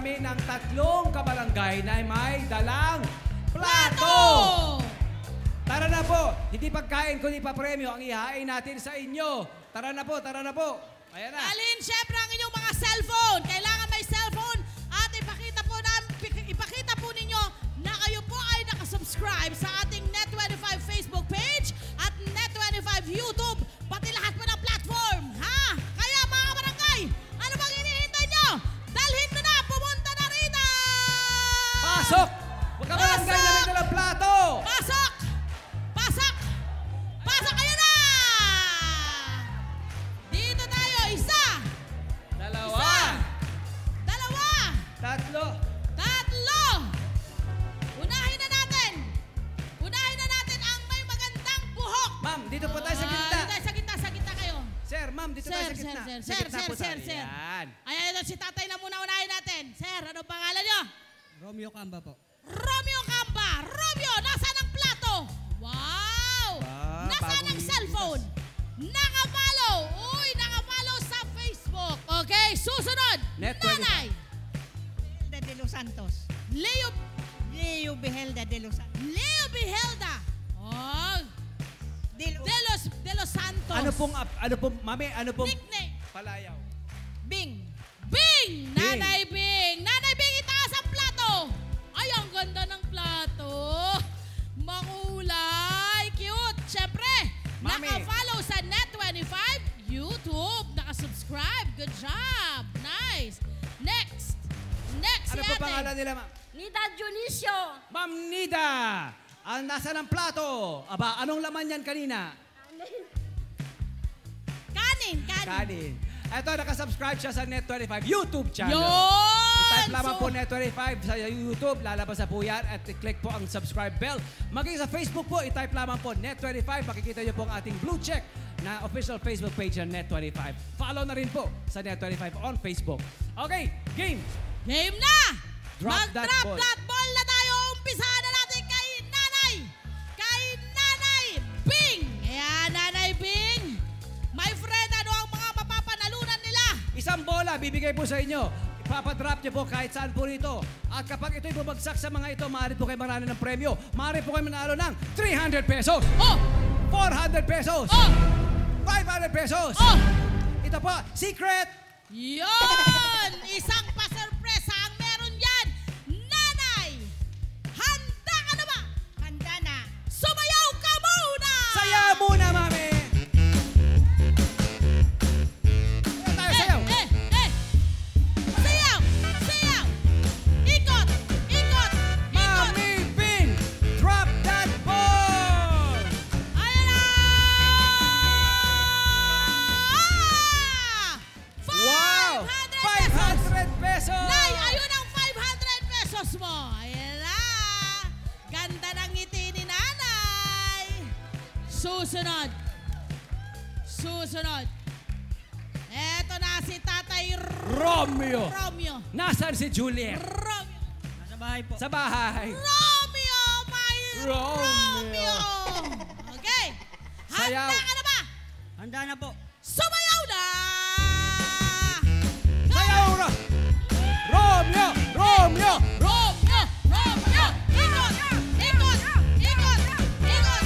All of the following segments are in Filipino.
kami ng 3 kabarangay na may dalang plato! Tara na po, hindi pagkain kundi papremyo ang ihain natin sa inyo. Tara na po, tara na po. Ayan na. Alin, syempre ang inyong mga cellphone. Kailangan may cellphone at ipakita po ninyo na kayo po ay nakasubscribe sa ating Net25 Facebook page at Net25 YouTube, pati lahat po ng platform. Ha? Kaya mga kabarangay, ano bang hinihintay nyo? Dalhin mo na, pumunta na rito! Pasok! Kabarangay na may dalang plato! Pasok! Pasok! Pasok kayo na! Dito tayo, isa! Dalawa! Dalawa! Tatlo! Tatlo! Unahin na natin! Unahin na natin ang may magandang buhok! Ma'am, dito po tayo sa gitna. Sa gitna kayo. Sir, ma'am, dito tayo sa gitna. Sir. Ayan. Ayan, ito si tatay na muna unahin natin. Sir, ano pangalan nyo? Romeo Camba po. Romeo Camba! Romeo, nasaan ang plato? Wow! Nasaan ang cellphone? Nakapalo! Uy, nakapalo sa Facebook. Okay, susunod. Nanay! De Los Santos. Leo Behelda de Los Santos. Leo Behelda. Oh. De Los Santos. Ano pong, mami, ano pong nickname? palayaw? Bing. Bing! Nanay Bing! Nanay Bing, itaas ang plato! Ay, ang ganda ng plato! Makulay! Cute! Siyempre, Mami. naka-follow sa Net25 YouTube. Naka-subscribe. Good job! Nice! Next! Next Ano si po ate. pangalan nila, ma'am? Nida Dionisio. Ma'am Nida! Ang nasa ng plato? Aba, anong laman yan kanina? Kanin. Ito, nakasubscribe siya sa Net25 YouTube channel. Yun! I-type lamang po Net25 sa YouTube. Lalabas na po yan at i-click po ang subscribe bell. Maging sa Facebook po, i-type lamang po Net25. Makikita niyo po ang ating blue check na official Facebook page ng Net25. Follow na rin po sa Net25 on Facebook. Okay, game! Game na! Drop Mag-drop that ball. that ball na tayo. Umpisahan na natin kay Nanay. Kay Nanay Bing. Ayan, Nanay Bing. My friend, ano ang mga mapapanalunan nila? Isang bola, bibigay po sa inyo. Ipapadrop niyo po kahit saan po rito. At kapag ito'y bumagsak sa mga ito, maaari po kayo manalo ng premyo. Maaari po kayo manalo ng 300 pesos. Oh! 400 pesos. Oh! 500 pesos. Oh! Ito po, secret. Yun! Isang pa-surpresa ang meron yan. Nanay, handa ka na ba? Handa na. Sumayaw ka muna! Saya muna, mami. Sayaw. Sayaw! Sayaw! Ikot! Ikot! Mami Bing, drop that ball. Ayan na! Wow! 500 pesos. Nay, ayun ang 500 pesos mo. Ayan na. Ganda ng ngiti ni Nanay. Susunod. Eto na si Tatay Romeo. Romeo. Nasaan si Juliet? Romeo. Nasa bahay po. Sa bahay. Romeo, my Romeo. Okay. Sayaw. Handa ka na ba? Handa na po. Sumayaw na! Sayaw na. Romeo. Romeo! Romeo! Ikot! Ikot! Ikot! Ikot!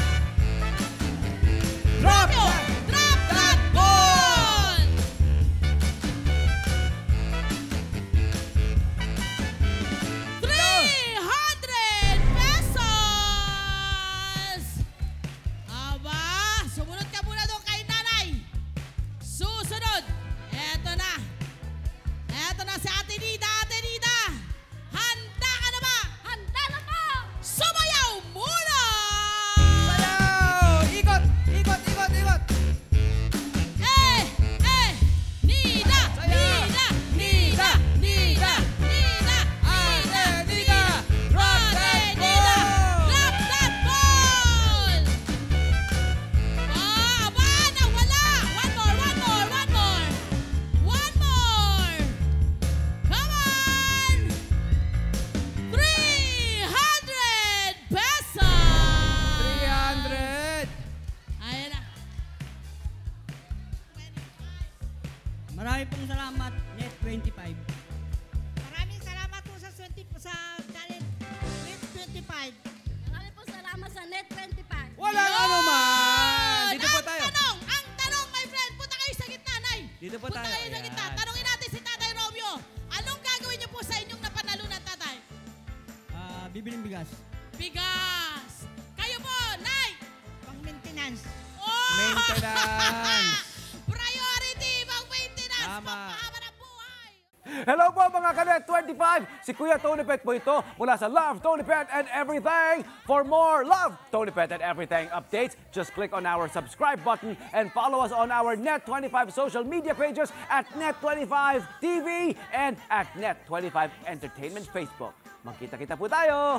Drop Romeo! that. Drop that ball! ₱300! Aba, sumunod ka muna doon kay Nanay. Susunod. Eto na si Ate bibiling bigas. Bigas. Kayo po, Nay. Pang-maintenance. Oh! Maintenance. Priority, pang-maintenance. Tama. Pampahaba ng buhay. Hello po mga Kanet 25! Si Kuya Tony Pet po ito mula sa Love, Tony Pet and Everything. For more Love, Tony Pet and Everything updates, just click on our subscribe button and follow us on our Net25 social media pages at Net25 TV and at Net25 Entertainment Facebook. Magkita-kita po tayo!